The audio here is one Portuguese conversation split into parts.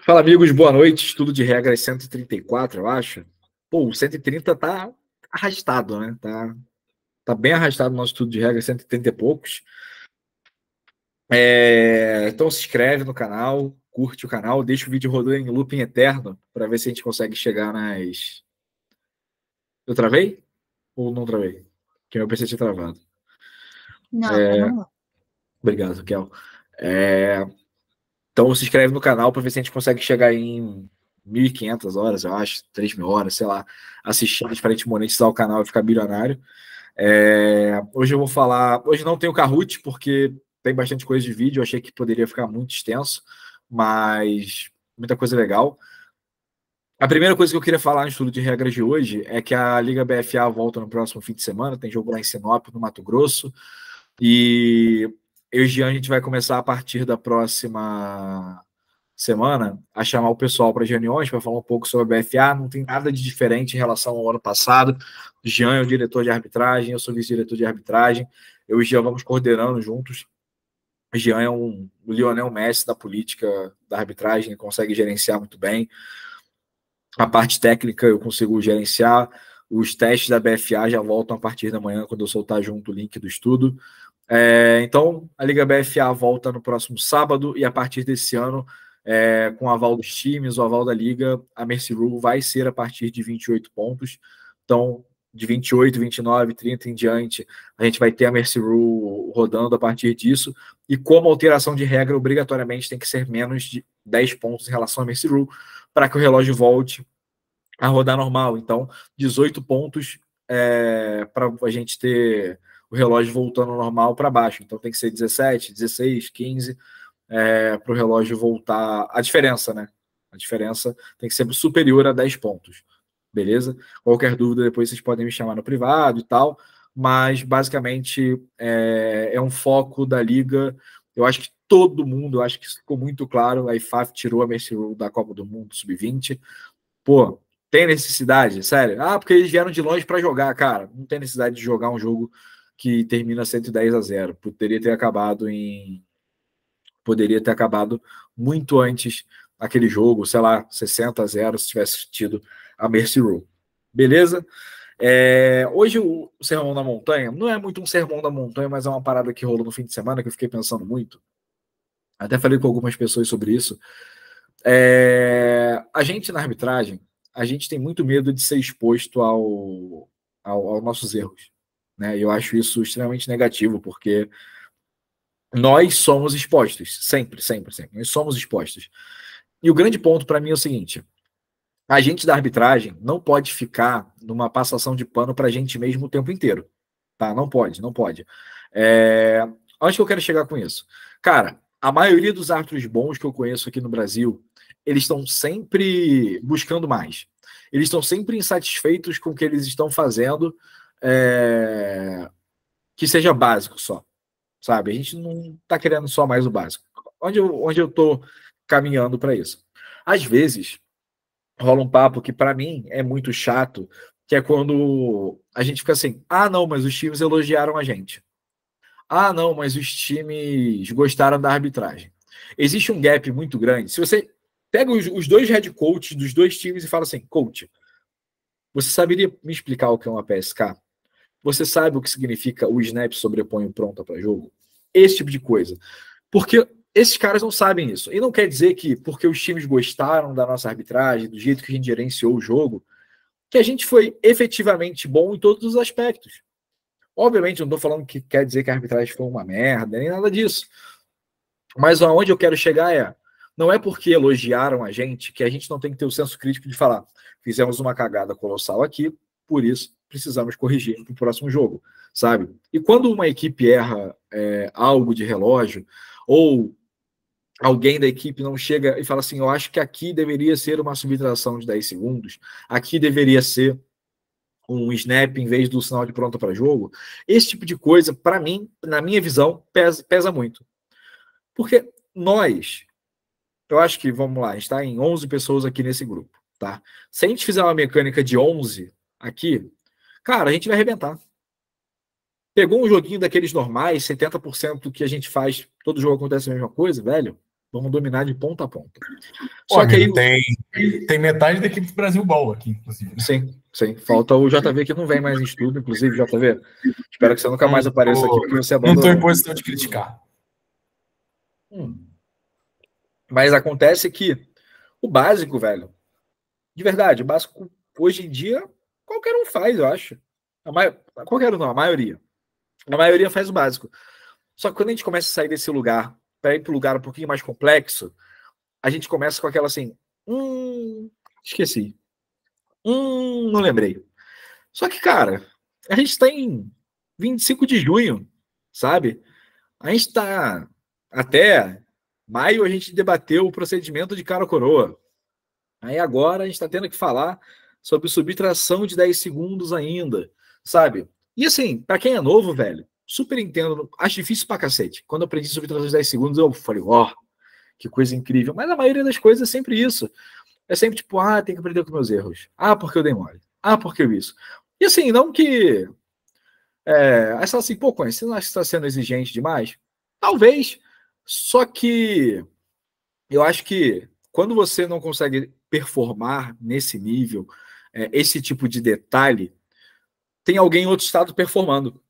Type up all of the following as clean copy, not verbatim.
Fala, amigos, boa noite. Estudo de regras 134, eu acho. Pô, o 130 tá arrastado, né? Tá bem arrastado o nosso estudo de regras, 130 e poucos. Então se inscreve no canal, curte o canal, deixa o vídeo rodando em looping eterno para ver se a gente consegue chegar nas... Eu travei? Ou não travei? Que meu PC tinha travado. Não. Obrigado, Kel. Então se inscreve no canal para ver se a gente consegue chegar em 1.500 horas, eu acho, 3.000 horas, sei lá, assistindo para a gente monetizar o canal e ficar bilionário. Hoje eu vou falar... Hoje não tem o Kahoot, porque tem bastante coisa de vídeo, eu achei que poderia ficar muito extenso, mas muita coisa legal. A primeira coisa que eu queria falar no estudo de regras de hoje é que a Liga BFA volta no próximo fim de semana, tem jogo lá em Sinop, no Mato Grosso, e eu e o Jean, a gente vai começar a partir da próxima semana a chamar o pessoal para as reuniões para falar um pouco sobre a BFA. Não tem nada de diferente em relação ao ano passado. O Jean é o diretor de arbitragem, eu sou vice-diretor de arbitragem. Eu e o Jean vamos coordenando juntos. O Jean é o Lionel Messi da política da arbitragem, consegue gerenciar muito bem. A parte técnica eu consigo gerenciar. Os testes da BFA já voltam a partir da manhã, quando eu soltar junto o link do estudo. Então, a Liga BFA volta no próximo sábado e a partir desse ano, com o aval dos times, o aval da Liga, a Mercy Rule vai ser a partir de 28 pontos. Então, de 28, 29, 30 em diante, a gente vai ter a Mercy Rule rodando a partir disso. E como alteração de regra, obrigatoriamente tem que ser menos de 10 pontos em relação à Mercy Rule para que o relógio volte a rodar normal. Então, 18 pontos para a gente ter o relógio voltando normal para baixo. Então, tem que ser 17, 16, 15 para o relógio voltar. A diferença, né? A diferença tem que ser superior a 10 pontos. Beleza? Qualquer dúvida, depois vocês podem me chamar no privado e tal. Mas, basicamente, é um foco da Liga. Eu acho que todo mundo, eu acho que isso ficou muito claro. A IFAF tirou a Mercy Rule da Copa do Mundo Sub-20. Pô, tem necessidade? Sério? Porque eles vieram de longe para jogar, cara. Não tem necessidade de jogar um jogo que termina 110-0. Poderia ter acabado muito antes aquele jogo, sei lá, 60-0, se tivesse tido a Mercy Rule. Beleza? Hoje o Sermão da Montanha não é muito um sermão da montanha, mas é uma parada que rolou no fim de semana que eu fiquei pensando muito. Até falei com algumas pessoas sobre isso. A gente na arbitragem, a gente tem muito medo de ser exposto aos nossos erros, né? E eu acho isso extremamente negativo, porque nós somos expostos, sempre, sempre, sempre. Nós somos expostos. E o grande ponto para mim é o seguinte: a gente da arbitragem não pode ficar numa passação de pano para a gente mesmo o tempo inteiro, tá? Não pode, não pode. Onde que eu quero chegar com isso? Cara, a maioria dos árbitros bons que eu conheço aqui no Brasil, eles estão sempre buscando mais. Eles estão sempre insatisfeitos com o que eles estão fazendo, que seja básico só, sabe? A gente não está querendo só mais o básico. Onde eu estou caminhando para isso? Às vezes, rola um papo que para mim é muito chato, que é quando a gente fica assim, não, mas os times elogiaram a gente. Não, mas os times gostaram da arbitragem. Existe um gap muito grande. Se você pega os dois head coaches dos dois times e fala assim, coach, você saberia me explicar o que é uma PSK? Você sabe o que significa o snap sobrepõe o pronta para jogo? Esse tipo de coisa. Porque esses caras não sabem isso. E não quer dizer que, porque os times gostaram da nossa arbitragem, do jeito que a gente gerenciou o jogo, que a gente foi efetivamente bom em todos os aspectos. Obviamente, eu não estou falando que quer dizer que a arbitragem foi uma merda, nem nada disso. Mas aonde eu quero chegar não é porque elogiaram a gente que a gente não tem que ter o senso crítico de falar, fizemos uma cagada colossal aqui, por isso precisamos corrigir para o próximo jogo, sabe? E quando uma equipe erra algo de relógio, ou alguém da equipe não chega e fala assim, eu acho que aqui deveria ser uma subtração de 10 segundos, aqui deveria ser um snap em vez do sinal de pronto para jogo, esse tipo de coisa, para mim, na minha visão, pesa muito. Porque eu acho que, vamos lá, a gente está em 11 pessoas aqui nesse grupo, tá? Se a gente fizer uma mecânica de 11 aqui, cara, a gente vai arrebentar. Pegou um joguinho daqueles normais, 70% do que a gente faz, todo jogo acontece a mesma coisa, velho, Vamos dominar de ponta a ponta. Pô, Só que amigo, aí tem metade da equipe do Brasil Ball aqui, inclusive. Sim. Falta o JV que não vem mais em estudo, inclusive, JV. Espero que você nunca mais apareça aqui porque você Não estou abandonou. em posição de criticar. Mas acontece que o básico, velho, de verdade, o básico hoje em dia, qualquer um faz, eu acho. Qualquer um não, a maioria. A maioria faz o básico. Só que quando a gente começa a sair desse lugar para ir para um lugar um pouquinho mais complexo, a gente começa com aquela assim, esqueci. Não lembrei. Só que, cara, a gente está em 25 de junho, sabe? A gente está até maio, a gente debateu o procedimento de cara ou coroa. Aí agora a gente está tendo que falar sobre subtração de 10 segundos ainda, sabe? E assim, para quem é novo, velho, super entendo, acho difícil pra cacete. Quando eu aprendi subtração de 10 segundos, eu falei, ó, que coisa incrível. Mas a maioria das coisas é sempre isso. É sempre tipo, tem que aprender com meus erros. Porque eu dei mole. Porque eu isso. E assim, não que. Aí você fala assim, pô, Coen, você não acha que está sendo exigente demais? Talvez. Só que eu acho que quando você não consegue performar nesse nível, esse tipo de detalhe, tem alguém em outro estado performando,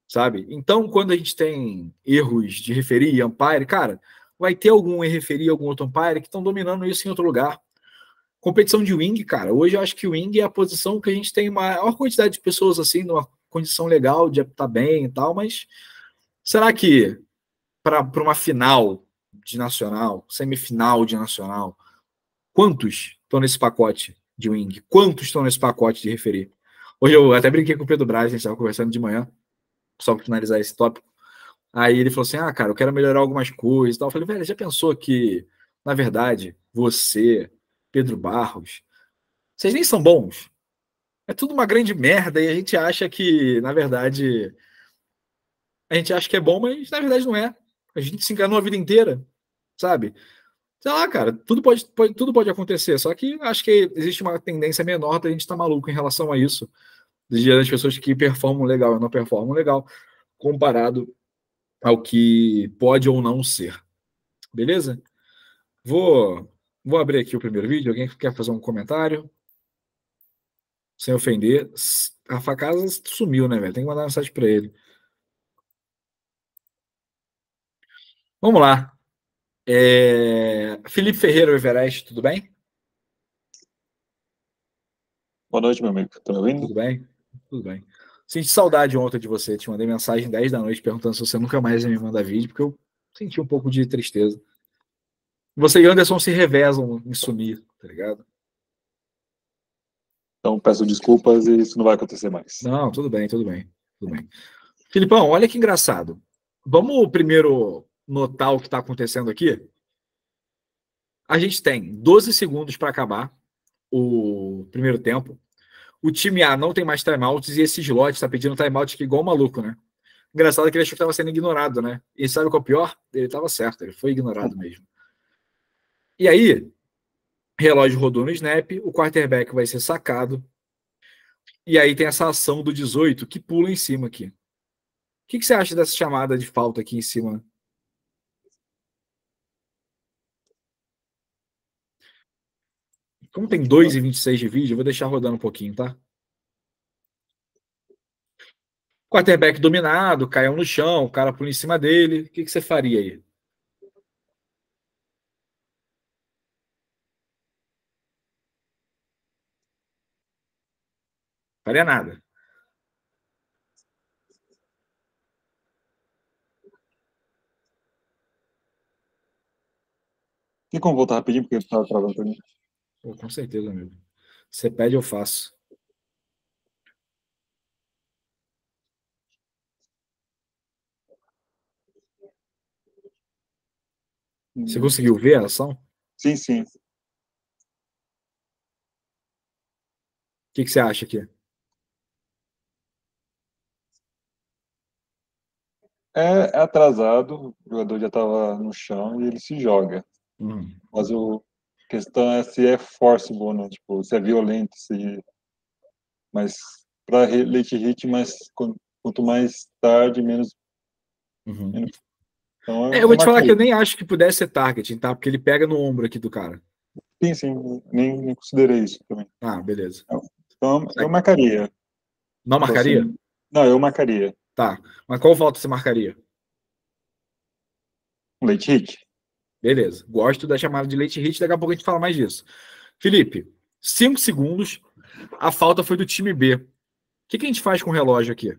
sabe? Então, quando a gente tem erros de referir e umpire, cara, vai ter algum referir, algum outro umpire que estão dominando isso em outro lugar. Competição de wing, cara, hoje eu acho que o wing é a posição que a gente tem maior quantidade de pessoas assim, numa condição legal de estar bem e tal, mas será que para uma final de nacional, semifinal de nacional, quantos estão nesse pacote de wing? Quantos estão nesse pacote de referir? Hoje eu até brinquei com o Pedro Braz, a gente estava conversando de manhã, só para finalizar esse tópico. Aí ele falou assim: cara, eu quero melhorar algumas coisas e tal. Eu falei, velho, já pensou que, na verdade, você, Pedro Barros, vocês nem são bons? É tudo uma grande merda e a gente acha que, na verdade, a gente acha que é bom, mas na verdade não é. A gente se enganou a vida inteira, sabe? Sei lá, cara, tudo pode acontecer, só que acho que existe uma tendência menor da gente estar maluco em relação a isso. Das pessoas que performam legal e não performam legal, comparado ao que pode ou não ser. Beleza? Vou abrir aqui o primeiro vídeo. Alguém quer fazer um comentário? Sem ofender. A Facasa sumiu, né, velho? Tem que mandar mensagem para ele. Vamos lá. Felipe Ferreira, o Everest, tudo bem? Boa noite, meu amigo. Tá me ouvindo? Tudo bem? Tudo bem. Senti saudade ontem de você. Te mandei mensagem 10 da noite perguntando se você nunca mais ia me mandar vídeo, porque eu senti um pouco de tristeza. Você e Anderson se revezam em sumir, tá ligado? Então, peço desculpas e isso não vai acontecer mais. Não, tudo bem. Filipão, olha que engraçado. Vamos primeiro notar o que está acontecendo aqui? A gente tem 12 segundos para acabar o primeiro tempo. O time A não tem mais timeouts e esse slot está pedindo timeout aqui igual um maluco, né? Engraçado que ele achou que estava sendo ignorado, né? E sabe qual é o pior? Ele estava certo, ele foi ignorado mesmo. E aí, relógio rodou no snap, o quarterback vai ser sacado. E aí tem essa ação do 18 que pula em cima aqui. O que você acha dessa chamada de falta aqui em cima? Como tem 2:26 de vídeo, eu vou deixar rodando um pouquinho, tá? Quarterback dominado, caiu no chão, o cara pula em cima dele. O que você faria aí? Faria nada. Tem como voltar rapidinho, porque eu tava travando pra mim? Pô, com certeza, amigo. Você pede, eu faço. Você conseguiu ver a ação? Sim, sim. O que você acha aqui? É atrasado, o jogador já estava no chão e ele se joga. Mas a questão é se é forcible, né? Tipo, se é violento, se... Mas para late hit, mas quanto mais tarde, menos... Então, eu vou te falar que eu nem acho que pudesse ser targeting, tá? Porque ele pega no ombro aqui do cara. Sim, nem considerei isso também. Ah, beleza. Então, eu marcaria. Não marcaria? Assim, não, eu marcaria. Tá. Mas qual falta você marcaria? Um late hit? Beleza. Gosto da chamada de late hit, daqui a pouco a gente fala mais disso. Felipe, 5 segundos. A falta foi do time B. O que a gente faz com o relógio aqui?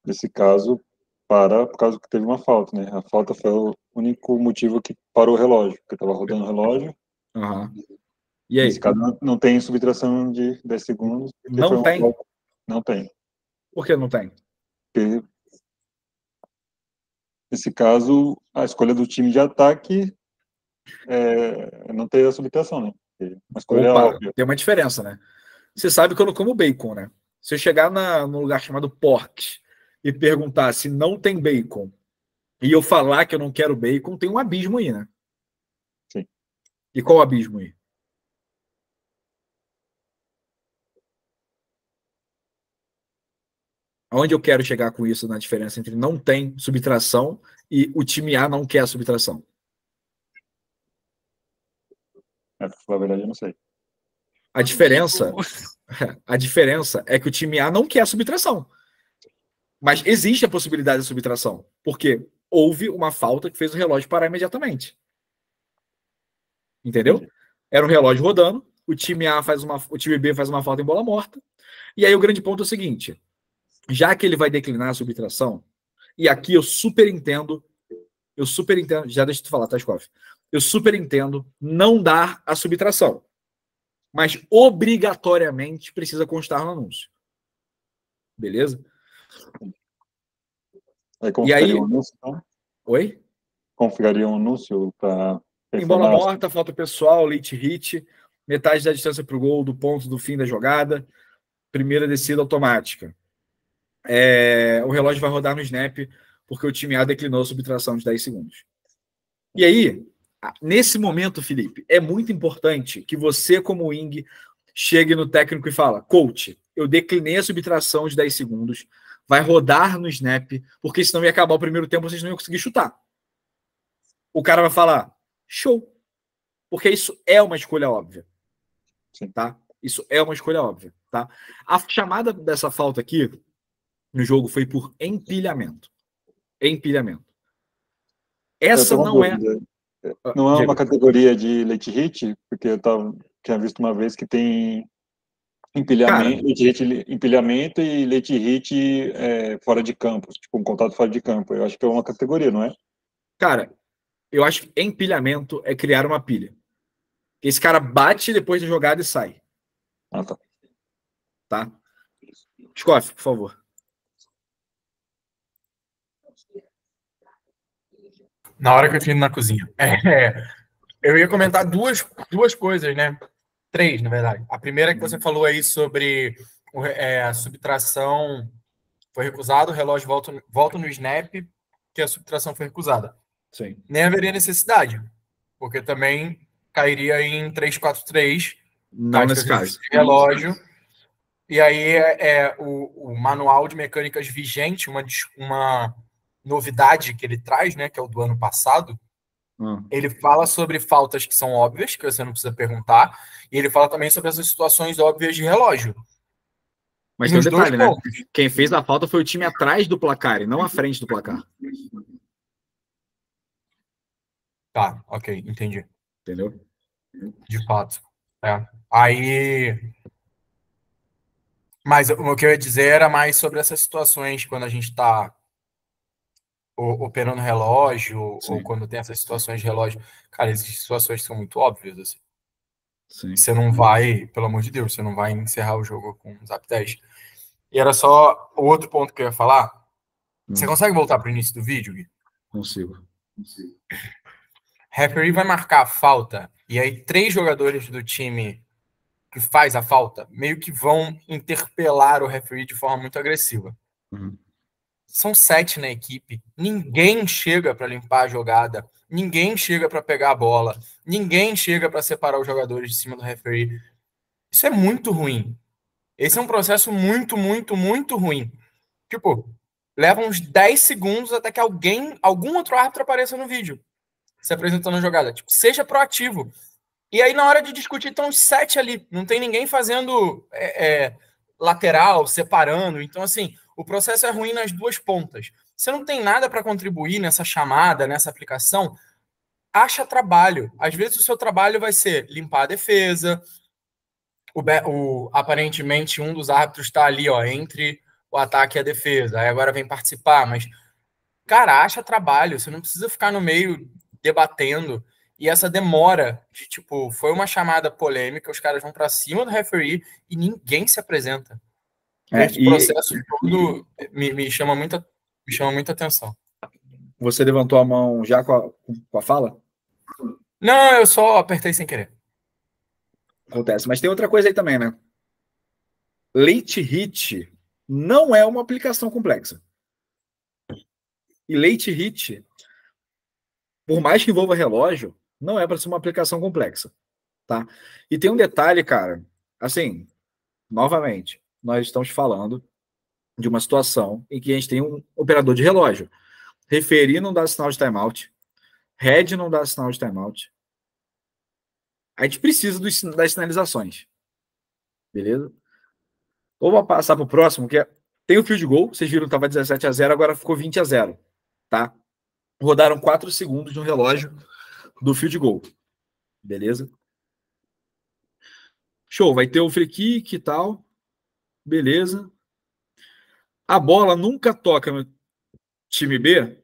Nesse caso, por causa que teve uma falta, né? A falta foi o único motivo que parou o relógio, porque estava rodando o relógio. Uhum. E aí? Nesse caso, não tem subtração de 10 segundos. Não tem? Não tem. Por que não tem? Porque, nesse caso, a escolha do time de ataque não ter a subtração, né? Uma escolha óbvia. Tem uma diferença, né? Você sabe que eu não como bacon, né? Se eu chegar num lugar chamado Pork e perguntar se não tem bacon e eu falar que eu não quero bacon, tem um abismo aí, né? Sim. E qual o abismo aí? Aonde eu quero chegar com isso na diferença entre não tem subtração e o time A não quer a subtração? Pra falar a verdade, eu não sei. A diferença é que o time A não quer a subtração. Mas existe a possibilidade de subtração. Porque houve uma falta que fez o relógio parar imediatamente. Entendeu? Era um relógio rodando, o time B faz uma falta em bola morta. E aí o grande ponto é o seguinte: já que ele vai declinar a subtração, e aqui eu super entendo, já deixa eu te falar, tá, Scoff? Eu super entendo não dar a subtração. Mas obrigatoriamente precisa constar no anúncio. Beleza? Aí como ficaria o anúncio, então? Oi? Como ficaria um anúncio para em bola morta, falta pessoal, late hit, metade da distância para o gol do ponto do fim da jogada, primeira descida automática. O relógio vai rodar no snap porque o time A declinou a subtração de 10 segundos. E aí, nesse momento, Felipe, é muito importante que você, como wing, chegue no técnico e fala: coach, eu declinei a subtração de 10 segundos, vai rodar no snap, porque senão ia acabar o primeiro tempo, vocês não iam conseguir chutar. O cara vai falar: show. Porque isso é uma escolha óbvia. Tá? Isso é uma escolha óbvia. Tá? A chamada dessa falta aqui no jogo foi por empilhamento. Empilhamento. Essa não é... Não é uma categoria de late hit, porque eu tinha visto uma vez que tem empilhamento, empilhamento e late hit fora de campo, tipo um contato fora de campo. Eu acho que é uma categoria, não é? Cara, eu acho que empilhamento é criar uma pilha. Esse cara bate depois da jogada e sai. Ah, tá. Tá? Scoff, por favor. Na hora que eu tinha ido na cozinha. Eu ia comentar duas coisas, né? 3, na verdade. A primeira é que você falou aí sobre a subtração foi recusada, o relógio volta no snap, que a subtração foi recusada. Sim. Nem haveria necessidade, porque também cairia em 3-4-3. Não nesse caso. De relógio. E aí o manual de mecânicas vigente, uma novidade que ele traz, né, que é o do ano passado, ele fala sobre faltas que são óbvias, que você não precisa perguntar, e ele fala também sobre essas situações óbvias de relógio. Mas tem um detalhe, né? Quem fez a falta foi o time atrás do placar e não à frente do placar. Tá, ok, entendi. Entendeu? De fato. Aí... Mas o que eu ia dizer era mais sobre essas situações quando a gente está operando relógio, ou quando tem essas situações de relógio. Cara, existem situações que são muito óbvias, assim. Sim. Você não vai, pelo amor de Deus, você não vai encerrar o jogo com um zap 10. E era só o outro ponto que eu ia falar. Você consegue voltar para o início do vídeo, Gui? Consigo. Referee vai marcar a falta, e aí 3 jogadores do time que faz a falta meio que vão interpelar o referee de forma muito agressiva. São 7 na equipe, ninguém chega para limpar a jogada, ninguém chega para pegar a bola, ninguém chega para separar os jogadores de cima do referee. Isso é muito ruim. Esse é um processo muito, muito, muito ruim. Tipo, leva uns 10 segundos até que algum outro árbitro apareça no vídeo, se apresentando a jogada. Tipo, seja proativo. E aí, na hora de discutir, estão os 7 ali. Não tem ninguém fazendo lateral, separando. Então, assim, o processo é ruim nas duas pontas. Você não tem nada para contribuir nessa chamada, nessa aplicação, acha trabalho. Às vezes o seu trabalho vai ser limpar a defesa. Aparentemente, um dos árbitros está ali, ó, entre o ataque e a defesa. Aí agora vem participar. Mas, cara, acha trabalho. Você não precisa ficar no meio debatendo. E essa demora de, tipo, foi uma chamada polêmica, os caras vão para cima do referee e ninguém se apresenta. Esse processo todo me chama muita atenção. Você levantou a mão já com a fala? Não, eu só apertei sem querer. Acontece. Mas tem outra coisa aí também, né? Late hit não é uma aplicação complexa. E late hit, por mais que envolva relógio, não é para ser uma aplicação complexa, tá? E tem um detalhe, cara, assim, novamente, nós estamos falando de uma situação em que a gente tem um operador de relógio. Referir não dá sinal de timeout, head não dá sinal de timeout. A gente precisa das sinalizações, beleza? Ou vou passar para o próximo, que tem o field goal, vocês viram que estava 17-0, agora ficou 20-0, tá? Rodaram 4 segundos no relógio do field goal. Beleza? Show, vai ter o free kick e tal. Beleza. A bola nunca toca no time B.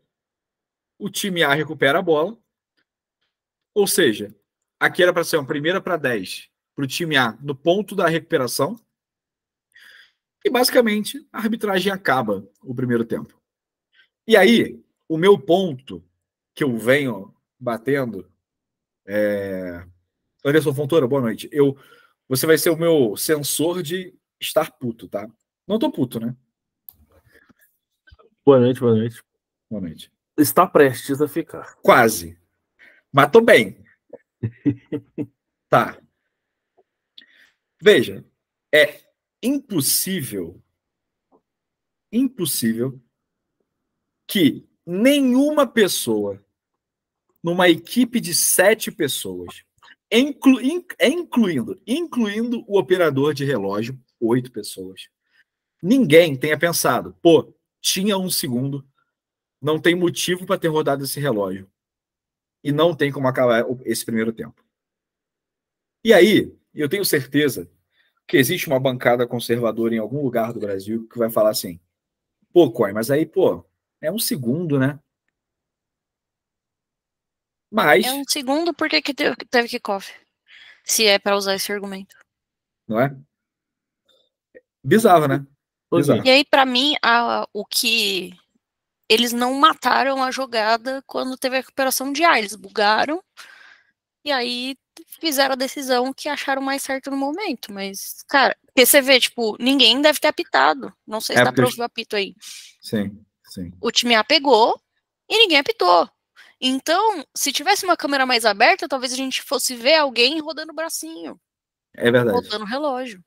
O time A recupera a bola. Ou seja, aqui era para ser uma primeira para 10 para o time A no ponto da recuperação. E basicamente a arbitragem acaba o primeiro tempo. E aí, o meu ponto que eu venho batendo Anderson Fontoura, boa noite. Você vai ser o meu sensor de estar puto, tá? Não tô puto, né? Boa noite, boa noite. Boa noite. Está prestes a ficar. Quase. Mas tô bem. Tá. Veja, é impossível que nenhuma pessoa numa equipe de 7 pessoas, incluindo o operador de relógio, 8 pessoas, ninguém tenha pensado, pô, tinha 1 segundo, não tem motivo para ter rodado esse relógio. E não tem como acabar esse primeiro tempo. E aí, eu tenho certeza que existe uma bancada conservadora em algum lugar do Brasil que vai falar assim, pô, Coy, mas aí, pô, é 1 segundo, né? Mas... É 1 segundo, por que teve kickoff? Se é para usar esse argumento. Não é? Bizarro, né? Bizarro. E aí, para mim, o que... Eles não mataram a jogada quando teve a recuperação de ar. Eles bugaram e aí fizeram a decisão que acharam mais certo no momento. Mas, cara, porque você vê, tipo, ninguém deve ter apitado. Não sei se dá pra ouvir o apito aí. Sim, sim. O time A pegou e ninguém apitou. Então, se tivesse uma câmera mais aberta, talvez a gente fosse ver alguém rodando o bracinho. É verdade. Rodando o relógio.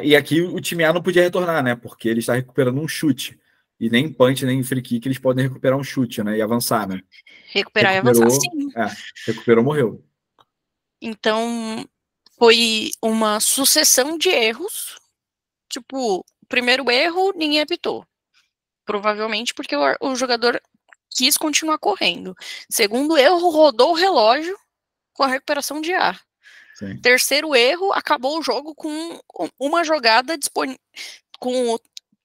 E aqui o time A não podia retornar, né? Porque ele está recuperando um chute. E nem punch, nem free kick, eles podem recuperar um chute, né? E avançar, né? Recuperar e avançar, sim. Recuperou, morreu. Então, foi uma sucessão de erros. Tipo, primeiro erro, ninguém apitou. Provavelmente porque o jogador quis continuar correndo. Segundo erro, rodou o relógio com a recuperação de ar. Sim. Terceiro erro, acabou o jogo com uma jogada com o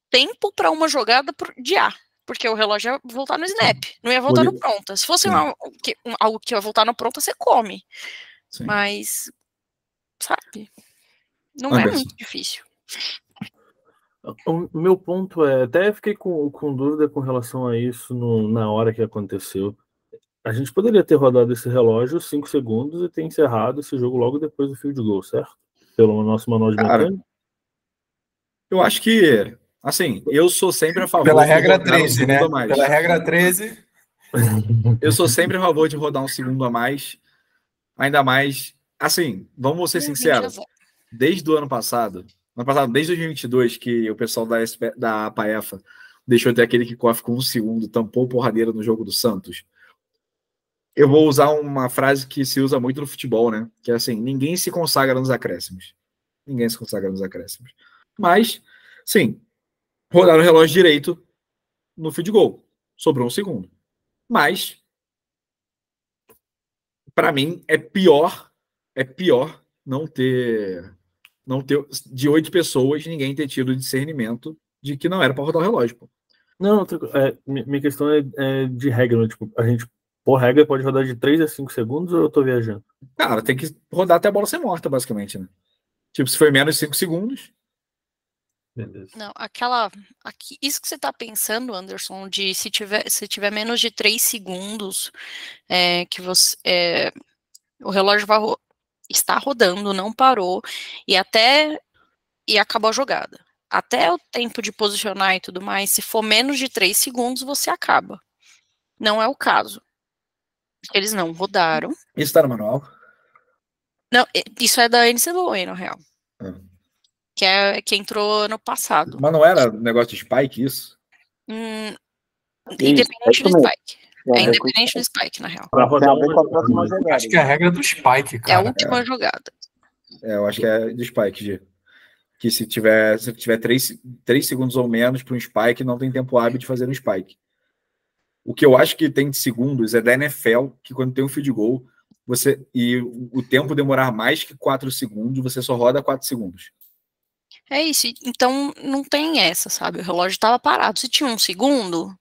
tempo para uma jogada de ar. Porque o relógio ia voltar no snap, não ia voltar no pronta. Se fosse algo que ia voltar no pronta, você come. Sim. Mas, sabe, não é muito difícil. O meu ponto até fiquei com dúvida com relação a isso na hora que aconteceu. A gente poderia ter rodado esse relógio 5 segundos e ter encerrado esse jogo logo depois do field goal, certo? Pelo nosso manual de mecânica. Eu acho que, assim, eu sou sempre a favor pela regra 13, né? Mais. Pela regra 13. Eu sou sempre a favor de rodar 1 segundo a mais. Ainda mais, assim, vamos ser sinceros. Desde o ano passado, ano passado, desde 2022, que o pessoal da Paefa deixou ter aquele kickoff com 1 segundo, tampou porradeira no jogo do Santos. Eu vou usar uma frase que se usa muito no futebol, né? Que é assim, ninguém se consagra nos acréscimos. Ninguém se consagra nos acréscimos. Mas, sim, rodaram o relógio direito no field goal. Sobrou 1 segundo. Mas, para mim, é pior não ter de 8 pessoas, ninguém ter tido discernimento de que não era para rodar o relógio, pô. Não, minha questão é de regra, né? Tipo, a gente, por regra, pode rodar de 3 a 5 segundos ou eu tô viajando? Cara, tem que rodar até a bola ser morta, basicamente, né? Tipo, se foi menos de 5 segundos. Beleza. Não, isso que você tá pensando, Anderson, de se tiver menos de 3 segundos, que você, o relógio está rodando, não parou, e acabou a jogada. Até o tempo de posicionar e tudo mais, se for menos de 3 segundos, você acaba. Não é o caso. Eles não rodaram. Isso tá no manual? Não, isso é da NCAA, na real. Que entrou ano passado. Mas não era negócio de spike, isso? Independente do spike. É independente do spike, na real. Acho que é a regra do spike, cara. É a última jogada. Eu acho que é do spike, que se tiver 3 segundos ou menos para um spike, não tem tempo hábil de fazer um spike. O que eu acho que tem de segundos é da NFL, que quando tem um field goal, e o tempo demorar mais que 4 segundos, você só roda 4 segundos. É isso. Então, não tem essa, sabe? O relógio estava parado. Se tinha 1 segundo,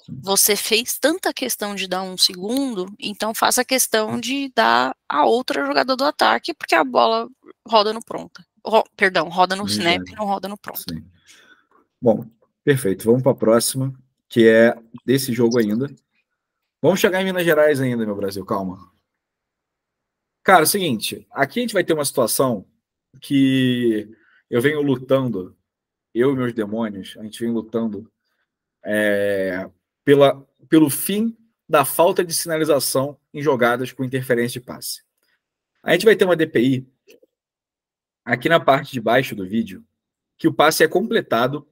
você fez tanta questão de dar 1 segundo, então faça questão de dar a outra jogada do ataque, porque a bola roda no pronta. Roda no snap, não roda no pronto. Sim. Bom, perfeito. Vamos para a próxima, que é desse jogo ainda. Vamos chegar em Minas Gerais ainda, meu Brasil. Calma. Cara, é o seguinte. Aqui a gente vai ter uma situação que eu venho lutando, eu e meus demônios, a gente vem lutando pelo fim da falta de sinalização em jogadas com interferência de passe. A gente vai ter uma DPI aqui na parte de baixo do vídeo, que o passe é completado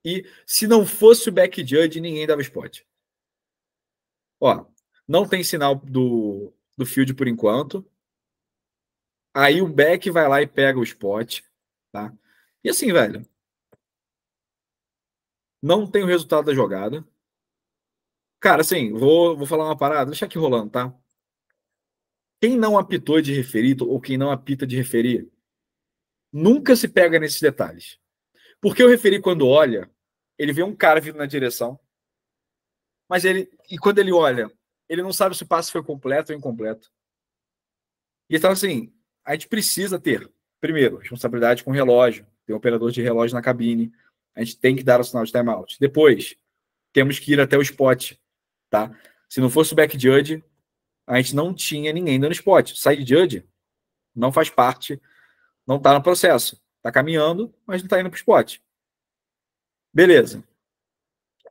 e se não fosse o back judge, ninguém dava spot. Ó, não tem sinal do field por enquanto. Aí o back vai lá e pega o spot, tá? E assim, velho, não tem o resultado da jogada. Cara, assim, vou falar uma parada, deixa aqui rolando, tá? Quem não apitou de referir ou quem não apita de referir, nunca se pega nesses detalhes. Porque o referi, quando olha, ele vê um cara vindo na direção, mas quando ele olha, ele não sabe se o passe foi completo ou incompleto. E então, assim, a gente precisa ter, primeiro, responsabilidade com o relógio, tem um operador de relógio na cabine, a gente tem que dar o sinal de timeout. Depois, temos que ir até o spot, tá? Se não fosse o back judge, a gente não tinha ninguém dando spot. Side judge não faz parte, não está no processo. Está caminhando, mas não está indo para o spot. Beleza.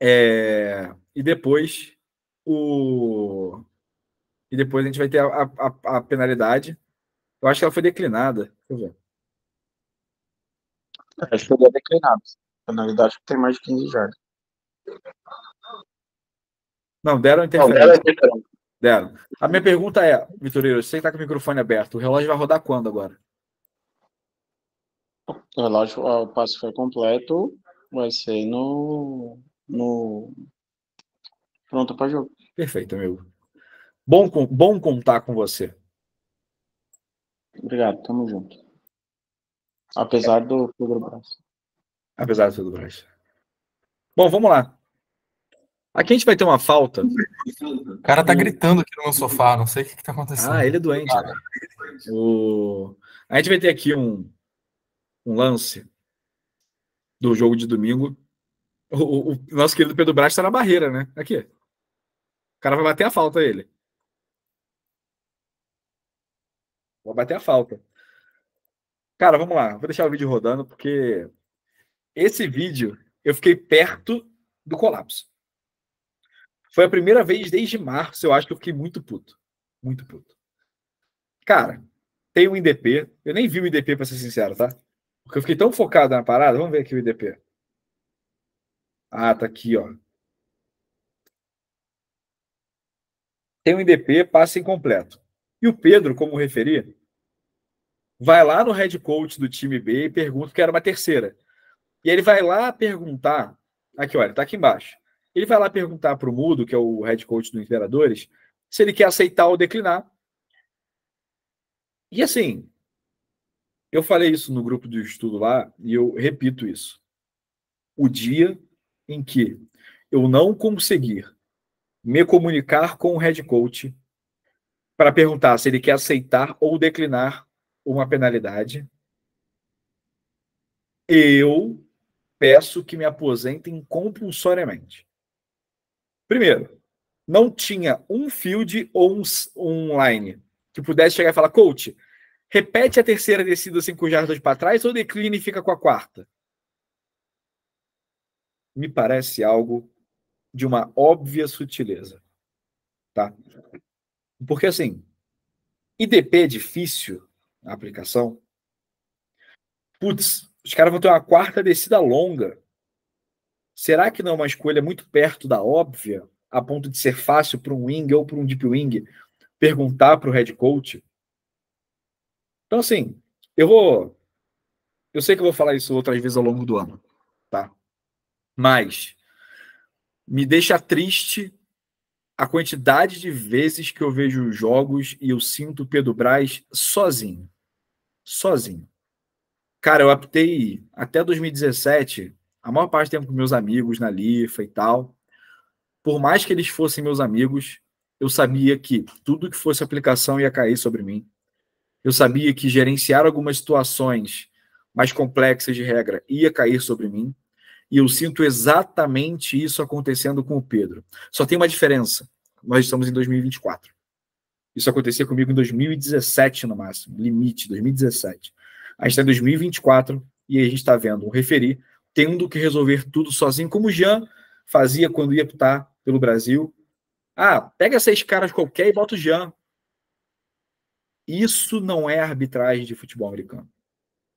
E depois a gente vai ter a penalidade. Eu acho que ela foi declinada. Deixa eu ver. Acho que foi declinado. A penalidade tem mais de 15 jardas. Não, deram interferência. Deram. A minha pergunta é, Vitorino, você está com o microfone aberto, o relógio vai rodar quando agora? O relógio, o passe foi completo, vai ser no pronto para jogo. Perfeito, amigo. Bom contar com você. Obrigado, tamo junto. Apesar do Pedro Brás. Apesar do Pedro Brás. Bom, vamos lá. Aqui a gente vai ter uma falta. O cara tá gritando aqui no meu sofá, não sei o que tá acontecendo. Ah, ele é doente. Né? A gente vai ter aqui um lance do jogo de domingo. O nosso querido Pedro Brás está na barreira, né? Aqui. O cara vai bater a falta a ele. Vou bater a falta. Cara, vamos lá. Vou deixar o vídeo rodando, porque esse vídeo eu fiquei perto do colapso. Foi a primeira vez desde março, eu acho que eu fiquei muito puto. Muito puto. Cara, tem um IDP. Eu nem vi o IDP, pra ser sincero, tá? Porque eu fiquei tão focado na parada. Vamos ver aqui o IDP. Ah, tá aqui, ó. Tem um IDP, passe incompleto. E o Pedro, como referi, vai lá no head coach do time B e pergunta que era uma terceira. E ele vai lá perguntar... Aqui, olha, tá aqui embaixo. Ele vai lá perguntar para o Mudo, que é o head coach do Imperadores, se ele quer aceitar ou declinar. E assim, eu falei isso no grupo do estudo lá e eu repito isso. O dia em que eu não conseguir me comunicar com o head coach para perguntar se ele quer aceitar ou declinar uma penalidade, eu peço que me aposentem compulsoriamente. Primeiro, não tinha um field ou um line que pudesse chegar e falar, coach, repete a terceira descida 5 jardas para trás ou declina e fica com a quarta? Me parece algo de uma óbvia sutileza. Tá? Porque, assim, IDP é difícil na aplicação. Putz, os caras vão ter uma quarta descida longa. Será que não é uma escolha muito perto da óbvia, a ponto de ser fácil para um wing ou para um deep wing perguntar para o head coach? Então, assim, eu sei que eu vou falar isso outras vezes ao longo do ano, tá? Mas me deixa triste a quantidade de vezes que eu vejo jogos e eu sinto o Pedro Braz sozinho. Sozinho. Cara, eu aptei até 2017, a maior parte do tempo com meus amigos na Lifa e tal. Por mais que eles fossem meus amigos, eu sabia que tudo que fosse aplicação ia cair sobre mim. Eu sabia que gerenciar algumas situações mais complexas de regra ia cair sobre mim. E eu sinto exatamente isso acontecendo com o Pedro. Só tem uma diferença. Nós estamos em 2024. Isso acontecia comigo em 2017, no máximo. Limite, 2017. A gente está em 2024 e a gente está vendo um referi tendo que resolver tudo sozinho, como o Jean fazia quando ia apitar pelo Brasil. Ah, pega 6 caras qualquer e bota o Jean. Isso não é arbitragem de futebol americano.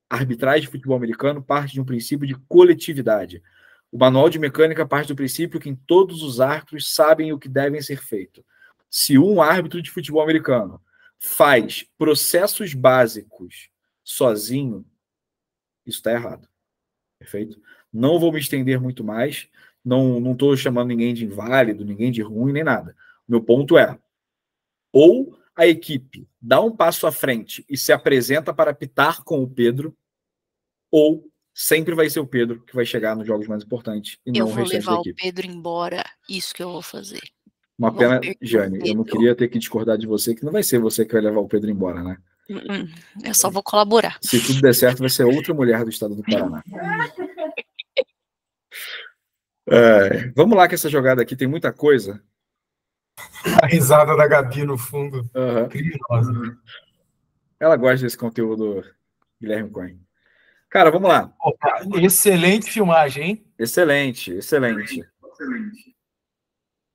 A arbitragem de futebol americano parte de um princípio de coletividade. O manual de mecânica parte do princípio que todos os árbitros sabem o que devem ser feito. Se um árbitro de futebol americano faz processos básicos sozinho, isso está errado. Perfeito? Não vou me estender muito mais. Não estou chamando ninguém de inválido, ninguém de ruim, nem nada. Meu ponto é, ou a equipe dá um passo à frente e se apresenta para apitar com o Pedro, ou sempre vai ser o Pedro que vai chegar nos jogos mais importantes e não o restante da equipe. Eu vou levar o Pedro embora, isso que eu vou fazer. Uma pena, Jane, eu não queria ter que discordar de você, que não vai ser você que vai levar o Pedro embora, né? Eu só vou colaborar. Se tudo der certo, vai ser outra mulher do estado do Paraná. Vamos lá que essa jogada aqui tem muita coisa. A risada da Gabi no fundo. Criminosa. Ela gosta desse conteúdo, Guilherme Cohen. Cara, vamos lá. Opa, excelente filmagem, hein? Excelente.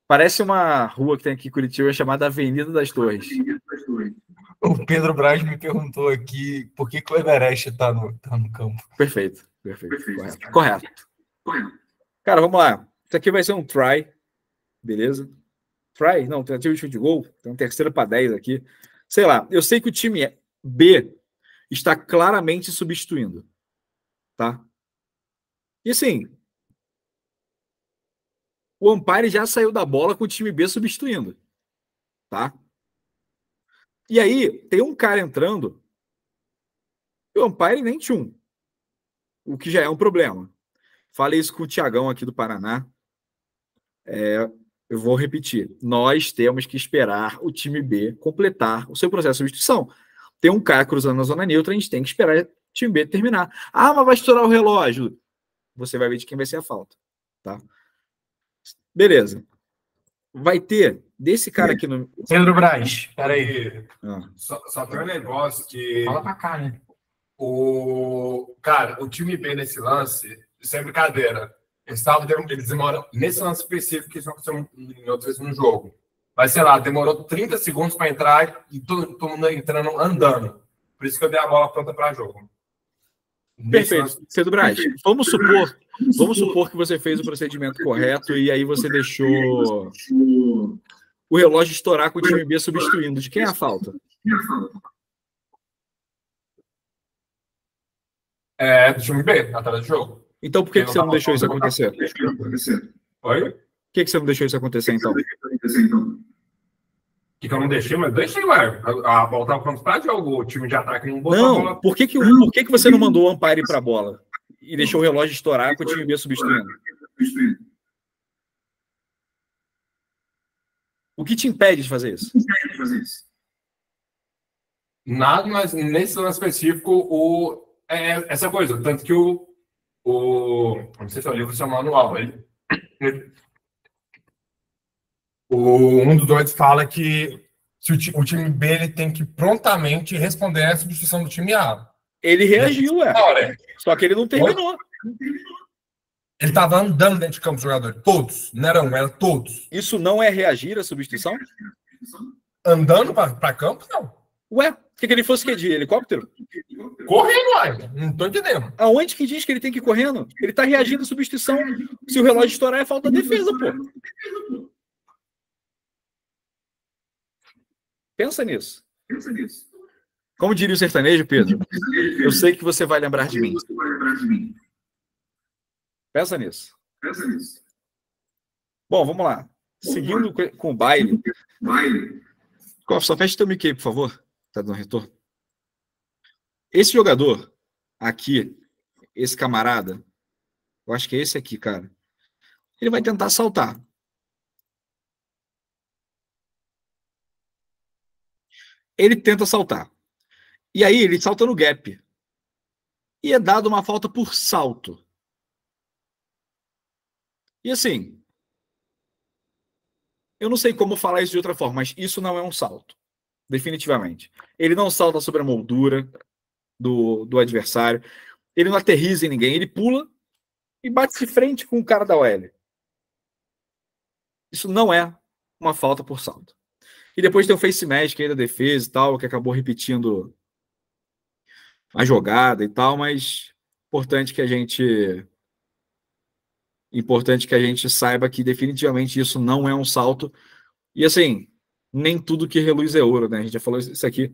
Parece uma rua que tem aqui em Curitiba chamada Avenida das Torres. O Pedro Braz me perguntou aqui por que o Everest tá no campo. Perfeito. Correto. Cara, vamos lá. Isso aqui vai ser um try. Beleza? Try? Não, tentativa de chute gol. Tem um terceiro para 10 aqui. Sei lá. Eu sei que o time B está claramente substituindo. Tá? E assim, o umpire já saiu da bola com o time B substituindo. Tá? E aí, tem um cara entrando e o umpire nem tchum. O que já é um problema. Falei isso com o Tiagão aqui do Paraná. Eu vou repetir. Nós temos que esperar o time B completar o seu processo de substituição. Tem um cara cruzando na zona neutra, a gente tem que esperar o time B terminar. Ah, mas vai estourar o relógio. Você vai ver de quem vai ser a falta. Tá? Beleza. Vai ter desse cara aqui no... Pedro Braz, peraí. Só tem um negócio que... Fala pra cá, né? Cara, o time B nesse lance, sem brincadeira, eles demoram, nesse lance específico, que isso aconteceu em outras vezes no jogo. Mas, sei lá, demorou 30 segundos para entrar e todo mundo entrando, andando. Por isso que eu dei a bola pronta para jogo. Perfeito. Pedro Braz, vamos supor que você fez o procedimento correto e aí você deixou o relógio estourar com o time B substituindo. De quem é a falta? É do time B, atrás do jogo. Então por que você não deixou isso acontecer? Oi? Por que você não deixou isso acontecer, então? Que eu não deixei, mas deixei, ué. A bola estava pronta para jogo, o time de ataque não botou a bola. Por que você não mandou o umpire para a bola e deixou o relógio estourar com o time B substituindo? O que te impede de fazer isso? Nada, mas nesse lance específico, essa coisa. Tanto que não sei se é o livro ou se é o manual. Um dos dois fala que se o time B ele tem que prontamente responder à substituição do time A. Ele reagiu, só que ele não terminou. Ele estava andando dentro de campo, jogador. Todos. Não era um, era todos. Isso não é reagir à substituição? Andando para campo, não. Ué, o que ele fosse que de helicóptero? Correndo, ué. Não tô entendendo. Aonde que diz que ele tem que ir correndo? Ele tá reagindo à substituição. Se o relógio estourar, é falta de defesa, pô. Pensa nisso. Como diria o sertanejo, Pedro, eu sei que você vai lembrar de mim. Pensa nisso. Bom, vamos lá. Seguindo com o baile. Só fecha teu mic aí, por favor. Tá dando retorno. Esse jogador aqui, esse camarada, eu acho que é esse aqui, cara. Ele vai tentar saltar. Ele tenta saltar. E aí ele salta no gap. E é dado uma falta por salto. E assim, eu não sei como falar isso de outra forma, mas isso não é um salto. Definitivamente. Ele não salta sobre a moldura do adversário. Ele não aterriza em ninguém. Ele pula e bate de frente com o cara da OL. Isso não é uma falta por salto. E depois tem o face magic aí da defesa e tal, que acabou repetindo a jogada e tal, mas importante que a gente saiba que definitivamente isso não é um salto. E assim, nem tudo que reluz é ouro, né? A gente já falou isso aqui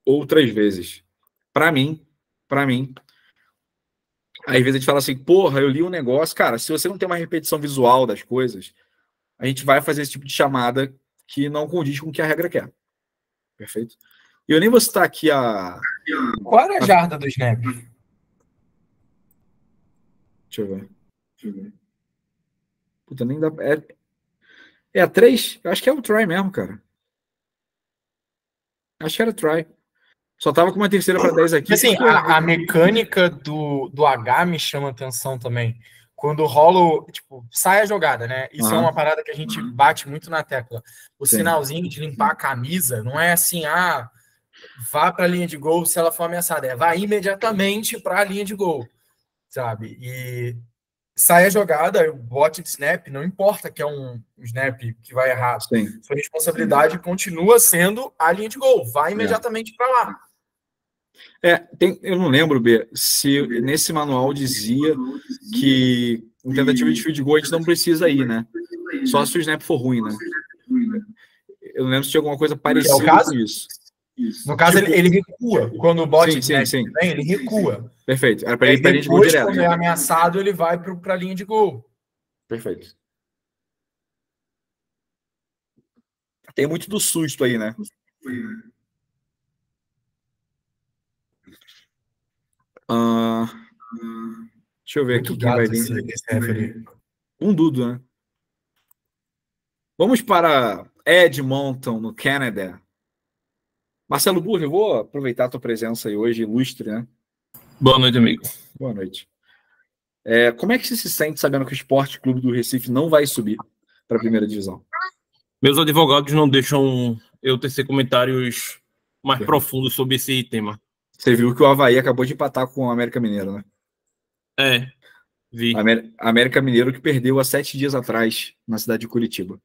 outras vezes. Para mim, às vezes a gente fala assim, porra, eu li um negócio. Cara, se você não tem uma repetição visual das coisas, a gente vai fazer esse tipo de chamada que não condiz com o que a regra quer. Perfeito? E eu nem vou citar aqui a... Qual era a jarda do snap? Deixa eu ver. Puta, nem dá... É a 3? Eu acho que é o try mesmo, cara. Acho que era try. Só tava com uma terceira para 10 aqui. Assim, a mecânica do H me chama atenção também. Quando rola, tipo, sai a jogada, né? Isso é uma parada que a gente bate muito na tecla. O sinalzinho de limpar a camisa não é assim, vá para a linha de gol se ela for ameaçada. É vá imediatamente para a linha de gol, sabe? E sai a jogada, o bot de snap, não importa que é um snap que vai errar. Sim. Sua responsabilidade continua sendo a linha de gol. Vai imediatamente para lá. Eu não lembro, B, se nesse manual dizia que em tentativa de field goal a gente não precisa ir, né? Só se o snap for ruim, né? Eu não lembro se tinha alguma coisa parecida com isso. No caso, ele recua. Quando o bot sim. Vem, ele recua. Perfeito. Era para ele ir para a linha de gol direto. Quando é ameaçado, ele vai para a linha de gol. Perfeito. Tem muito do susto aí, né? Deixa eu ver aqui quem vai vir. Um Dudo, né? Vamos para Edmonton, no Canadá. Marcelo Burri, eu vou aproveitar a tua presença aí hoje, ilustre, né? Boa noite, amigo. Boa noite. Como é que você se sente sabendo que o Esporte Clube do Recife não vai subir para a primeira divisão? Meus advogados não deixam eu tecer comentários mais profundos sobre esse tema. Você viu que o Avaí acabou de empatar com o América Mineiro, né? Vi. América Mineiro que perdeu há 7 dias atrás na cidade de Curitiba.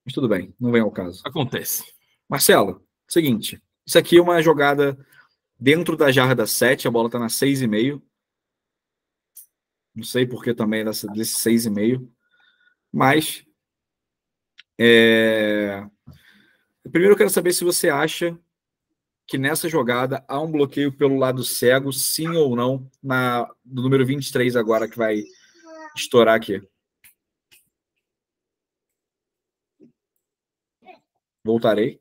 Mas tudo bem, não vem ao caso. Acontece. Marcelo, seguinte, isso aqui é uma jogada dentro da jarda 7, a bola está na 6,5. Não sei por que também desse 6,5. Mas primeiro eu quero saber se você acha que nessa jogada há um bloqueio pelo lado cego, sim ou não, do número 23 agora, que vai estourar aqui. Voltarei.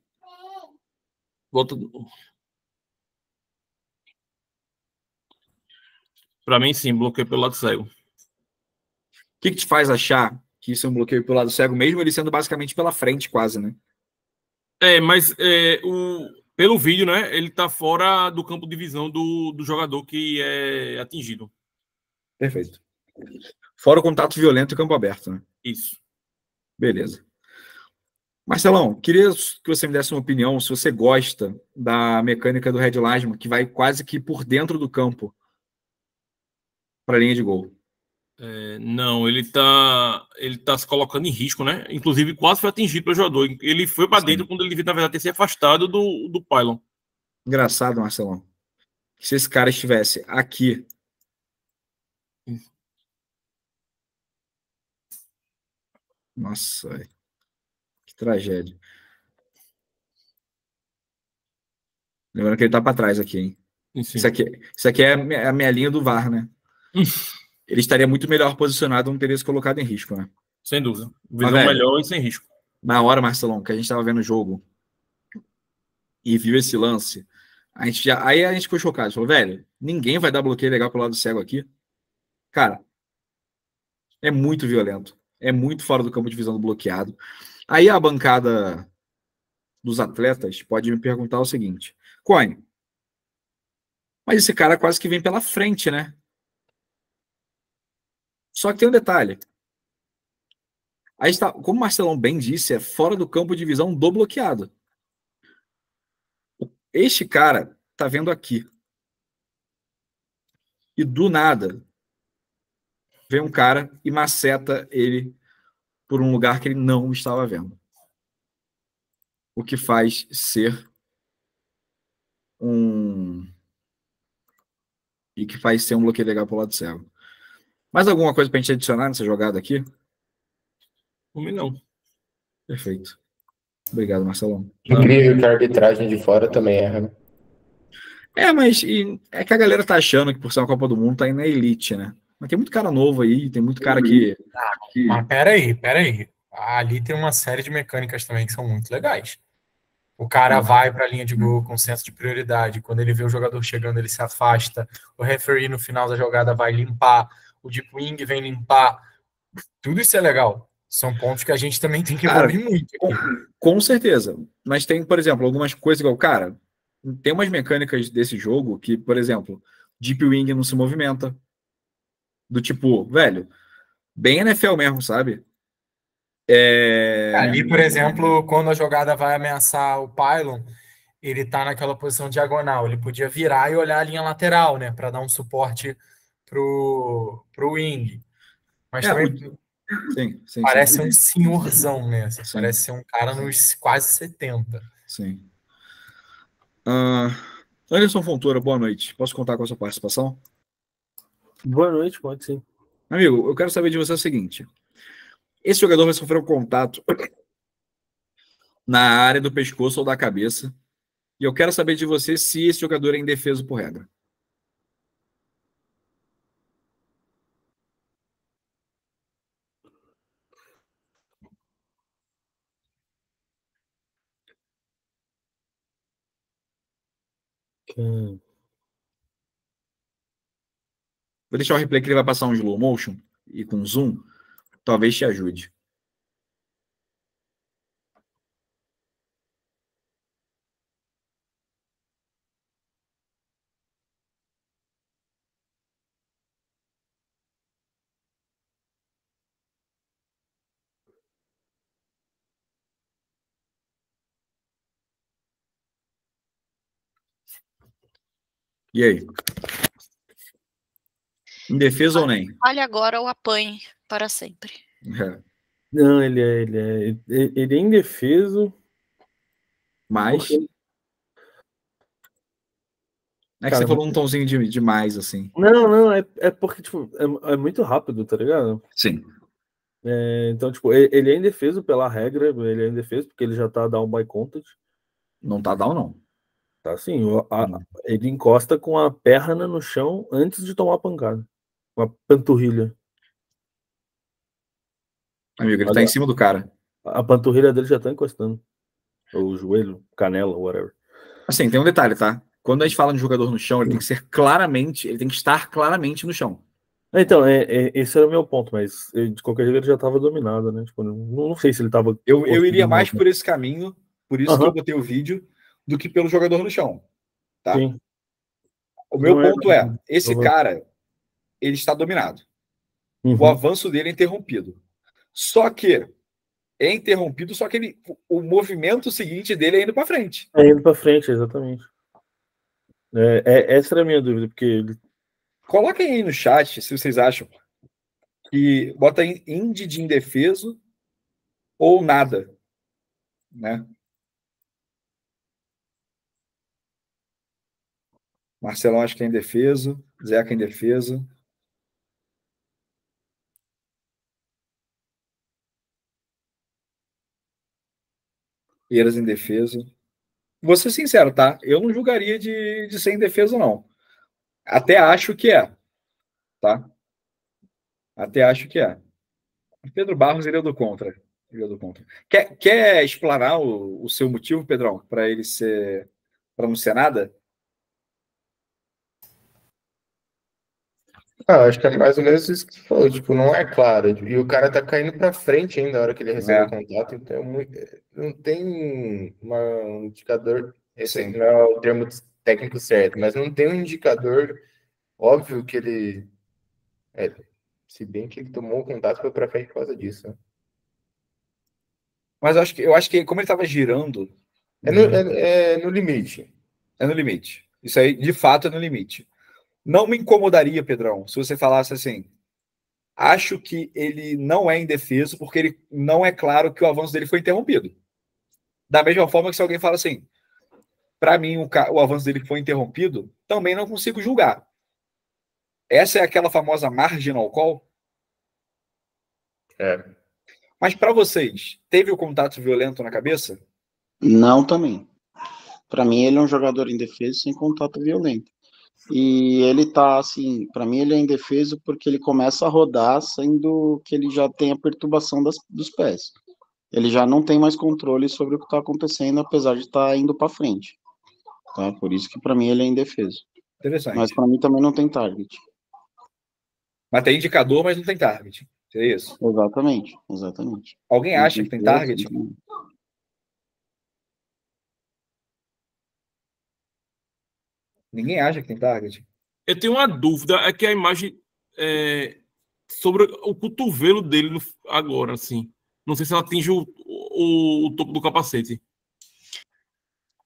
Para mim, sim, bloqueio pelo lado cego. O que te faz achar que isso é um bloqueio pelo lado cego, mesmo ele sendo basicamente pela frente, quase, né? Mas pelo vídeo, né? Ele tá fora do campo de visão do jogador que é atingido. Perfeito. Fora o contato violento e campo aberto, né? Isso. Beleza. Marcelão, queria que você me desse uma opinião, se você gosta da mecânica do Red Lasma, que vai quase que por dentro do campo para a linha de gol. Não, ele tá se colocando em risco, né? Inclusive, quase foi atingido pelo jogador. Ele foi para dentro quando ele devia, na verdade, ter se afastado do pylon. Engraçado, Marcelão. Se esse cara estivesse aqui. Nossa, que tragédia. Lembrando que ele tá para trás aqui, hein? Isso aqui é a minha linha do VAR, né? Ele estaria muito melhor posicionado, não teria se colocado em risco, né? Sem dúvida. Visão melhor e sem risco. Na hora, Marcelão, que a gente estava vendo o jogo e viu esse lance, aí a gente ficou chocado. Falou, velho, ninguém vai dar bloqueio legal pro lado cego aqui. Cara, é muito violento. É muito fora do campo de visão do bloqueado. Aí a bancada dos atletas pode me perguntar o seguinte: Coin, mas esse cara quase que vem pela frente, né? Só que tem um detalhe. Aí está, como o Marcelão bem disse, é fora do campo de visão do bloqueado. Este cara tá vendo aqui. E do nada vem um cara e maceta ele por um lugar que ele não estava vendo. O que faz ser um bloqueio legal pro lado cego. Mais alguma coisa pra gente adicionar nessa jogada aqui? Não. Perfeito. Obrigado, Marcelão. Incrível que a arbitragem de fora também erra, né? Mas é que a galera tá achando que por ser uma Copa do Mundo tá indo na elite, né? Mas tem muito cara novo aí, tem muito cara que... Mas peraí. Ali tem uma série de mecânicas também que são muito legais. O cara vai para a linha de gol com senso de prioridade. Quando ele vê o jogador chegando, ele se afasta. O referee no final da jogada vai limpar. O deep wing vem limpar. Tudo isso é legal. São pontos que a gente também tem que evoluir muito. Com certeza. Mas tem, por exemplo, algumas coisas igual, cara, tem umas mecânicas desse jogo que, por exemplo, deep wing não se movimenta. Do tipo, velho, bem NFL mesmo, sabe? Ali, por exemplo, quando a jogada vai ameaçar o pylon, ele tá naquela posição diagonal. Ele podia virar e olhar a linha lateral, né? Para dar um suporte pro wing. Mas também parece um senhorzão, né? Parece ser um cara nos quase 70. Sim. Anderson Fontoura, boa noite. Posso contar com a sua participação? Boa noite, pode sim. Amigo, eu quero saber de você o seguinte. Esse jogador vai sofrer um contato na área do pescoço ou da cabeça. E eu quero saber de você se esse jogador é indefeso por regra. Vou deixar o replay que ele vai passar um slow motion e com zoom. Talvez te ajude. E aí? Indefeso ou nem? Olha agora ou apanhe para sempre. Não, ele é indefeso. Mas É que você falou um tomzinho demais, assim. Não, é porque, tipo, é muito rápido, tá ligado? Sim. Então, tipo, ele é indefeso pela regra, ele é indefeso porque ele já tá down by contact. Não tá down, não. Tá sim, ele encosta com a perna no chão antes de tomar a pancada. Com a panturrilha. Amigo, ele tá em cima do cara. A panturrilha dele já tá encostando. Ou o joelho, canela, whatever. Assim, tem um detalhe, tá? Quando a gente fala de jogador no chão, ele tem que ser claramente, ele tem que estar claramente no chão. Então, esse era o meu ponto, mas de qualquer jeito ele já tava dominado, né? Tipo, não sei se ele tava... Eu iria mais por esse caminho, por isso que eu botei o vídeo, do que pelo jogador no chão, tá? Sim. O meu ponto esse cara, ele está dominado. O avanço dele é interrompido. Só que o movimento seguinte dele é indo para frente. É indo para frente, exatamente. Essa era a minha dúvida, porque ele... Coloquem aí no chat se vocês acham que bota indie de indefeso ou nada, né? Marcelão acho que é indefeso, Zeca é indefeso. Eiras indefeso. Vou ser sincero, tá? Eu não julgaria de ser indefeso, não. Até acho que é, tá? Até acho que é. Pedro Barros, ele é do contra. Ele é do contra. Quer explanar o seu motivo, Pedrão, para ele ser... para não ser nada? Acho que é mais ou menos isso que você falou, tipo, não é claro. E o cara tá caindo pra frente ainda na hora que ele recebe o contato, então não tem um indicador, esse não é o termo técnico certo, mas não tem um indicador óbvio que ele... se bem que ele tomou o contato, foi pra frente por causa disso. Né? Mas eu acho que como ele tava girando... É no limite. É no limite. Isso aí, de fato, é no limite. Não me incomodaria, Pedrão, se você falasse assim, acho que ele não é indefeso porque ele não é claro que o avanço dele foi interrompido. Da mesma forma que se alguém fala assim, para mim o avanço dele foi interrompido, também não consigo julgar. Essa é aquela famosa marginal call? Mas para vocês, teve o contato violento na cabeça? Não, também. Para mim, ele é um jogador indefeso sem contato violento. E ele tá, assim, para mim ele é indefeso porque ele começa a rodar, sendo que ele já tem a perturbação dos pés. Ele já não tem mais controle sobre o que está acontecendo, apesar de estar indo para frente. Tá? Por isso que para mim ele é indefeso. Interessante. Mas para mim também não tem target. Mas tem indicador, mas não tem target. É isso? Exatamente. Alguém acha que tem target? Ninguém acha que tem target? Eu tenho uma dúvida, é que a imagem sobre o cotovelo dele agora, assim. Não sei se ela atinge o topo do capacete.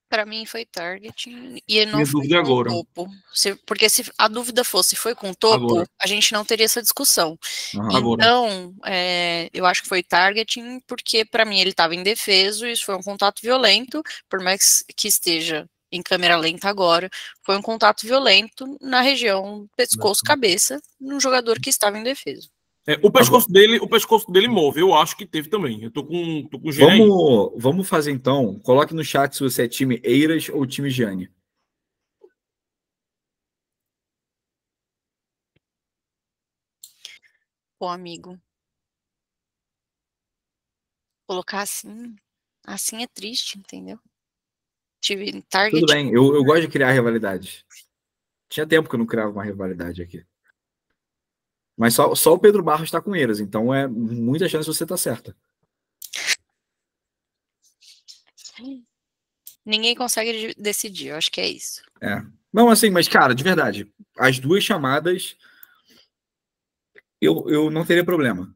Para mim foi target e não foi com agora. topo. Porque se a dúvida fosse foi com topo, agora a gente não teria essa discussão. Então, eu acho que foi targeting porque para mim ele estava indefeso, isso foi um contato violento, por mais que esteja em câmera lenta agora, foi um contato violento na região pescoço-cabeça, num jogador que estava indefeso. O pescoço dele move, eu acho que teve também. Eu tô com vamos fazer então. Coloque no chat se você é time Eiras ou time Gianni. Pô, amigo. Colocar assim é triste, entendeu? Tive target. Tudo bem, eu gosto de criar rivalidade. Tinha tempo que eu não criava uma rivalidade aqui. Mas só o Pedro Barros está com Eiras, então é muita chance de você estar certa. Ninguém consegue decidir, eu acho que é isso. Não, assim, mas cara, de verdade, as duas chamadas eu não teria problema.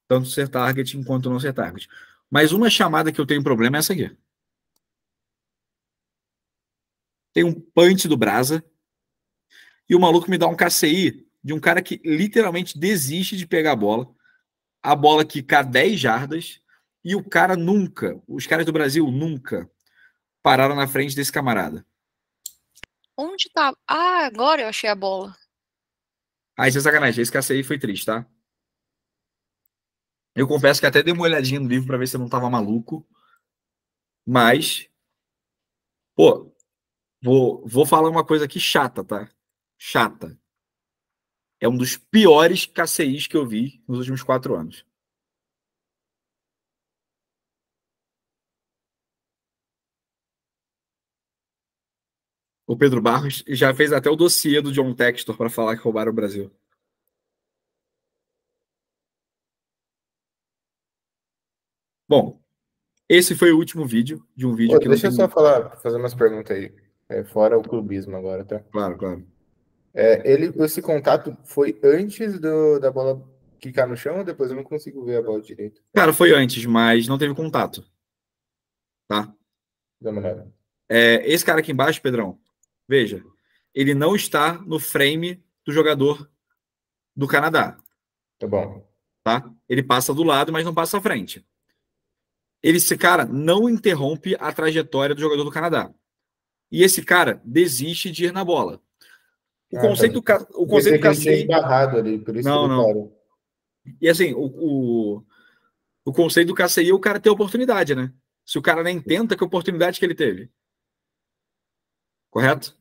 Tanto ser target quanto não ser target. Mas uma chamada que eu tenho problema é essa aqui. Tem um punch do Brasa e o maluco me dá um KCI de um cara que literalmente desiste de pegar a bola quica 10 jardas e o cara os caras do Brasil nunca pararam na frente desse camarada. Onde tá? Ah, agora eu achei a bola. Ah, isso é sacanagem. Esse KCI foi triste, tá? Eu confesso que até dei uma olhadinha no livro para ver se eu não tava maluco. Mas, pô, vou falar uma coisa aqui chata, tá? Chata. É um dos piores KCIs que eu vi nos últimos 4 anos. O Pedro Barros já fez até o dossiê do John Textor para falar que roubaram o Brasil. Bom, esse foi o último vídeo de um vídeo que deixa eu não só tem... fazer umas perguntas aí. Fora o clubismo agora, tá? Claro, claro. Esse contato foi antes da bola quicar no chão ou depois? Eu não consigo ver a bola direito. Cara, foi antes, mas não teve contato. Tá? Dá uma olhada. Esse cara aqui embaixo, Pedrão, veja, ele não está no frame do jogador do Canadá. Tá bom. Tá? Ele passa do lado, mas não passa à frente. Esse cara não interrompe a trajetória do jogador do Canadá. E esse cara desiste de ir na bola. O conceito tá. do KCI... barrado ali, por isso não, que não. parou. E assim, o conceito do KCI é o cara ter oportunidade, né? Se o cara nem tenta, que oportunidade que ele teve? Correto?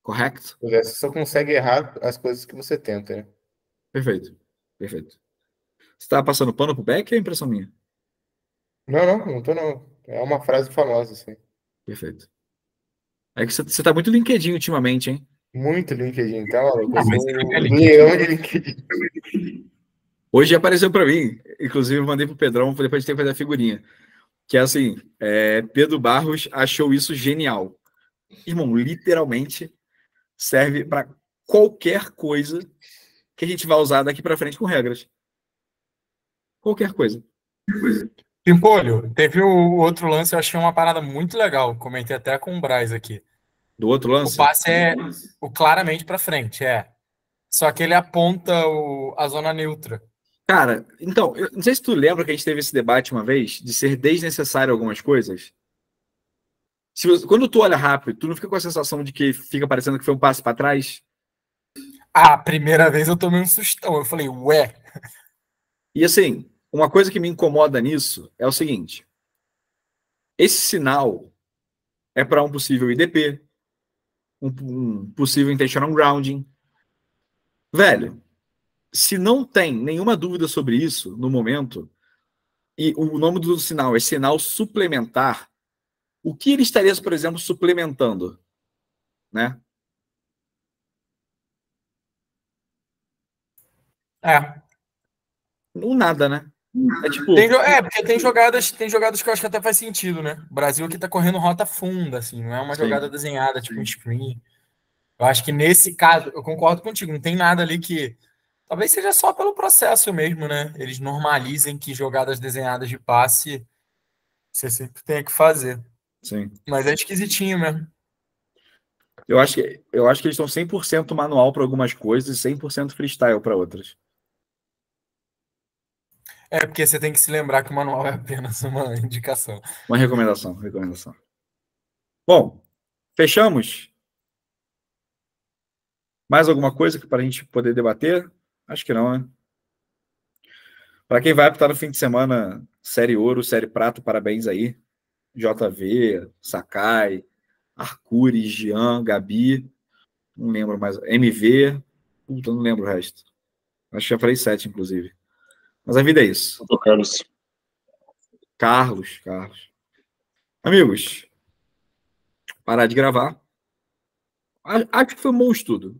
Correto? Você só consegue errar as coisas que você tenta, né? Perfeito. Perfeito. Você tá passando pano pro Beck ou é impressão minha? Não tô não. É uma frase famosa, assim. Perfeito. É que você tá muito LinkedIn ultimamente, hein? Muito LinkedIn, tá maluco? Eu mas sou é um LinkedIn. leão de LinkedIn. Hoje apareceu para mim, inclusive eu mandei pro Pedrão, depois de ter que fazer a figurinha, que é assim, Pedro Barros achou isso genial. Irmão, literalmente serve para qualquer coisa que a gente vai usar daqui para frente com regras. Qualquer coisa. Pimpolho, teve o outro lance, eu achei uma parada muito legal. Comentei até com o Braz aqui. Do outro lance? O passe é claramente para frente, Só que ele aponta a zona neutra. Cara, então, eu não sei se tu lembra que a gente teve esse debate uma vez de ser desnecessário algumas coisas. Quando tu olha rápido, tu não fica com a sensação de que fica parecendo que foi um passe para trás? A primeira vez eu tomei um sustão. Eu falei, ué. E assim, uma coisa que me incomoda nisso é o seguinte: esse sinal é para um possível IDP, um possível intentional grounding. Velho, se não tem nenhuma dúvida sobre isso no momento, e o nome do sinal é sinal suplementar, o que ele estaria, por exemplo, suplementando? Né? Não nada, né? Tipo... porque tem jogadas que eu acho que até faz sentido, né? O Brasil aqui tá correndo rota funda, assim, não é uma jogada desenhada, tipo um screen. Eu acho que nesse caso, eu concordo contigo, não tem nada ali que... Talvez seja só pelo processo mesmo, né? Eles normalizem que jogadas desenhadas de passe você sempre tem que fazer. Sim. Mas é esquisitinho mesmo. Eu acho que eles estão 100% manual para algumas coisas e 100% freestyle para outras. Porque você tem que se lembrar que o manual é apenas uma indicação. Uma recomendação. Bom, fechamos? Mais alguma coisa para a gente poder debater? Acho que não, né? Para quem vai apitar no fim de semana, Série Ouro, Série Prata, parabéns aí. JV, Sakai, Arcuri, Jean, Gabi, não lembro mais. MV, puta, não lembro o resto. Acho que já falei 7, inclusive. Mas a vida é isso. Carlos. Amigos, parar de gravar. Acho que foi um bom estudo.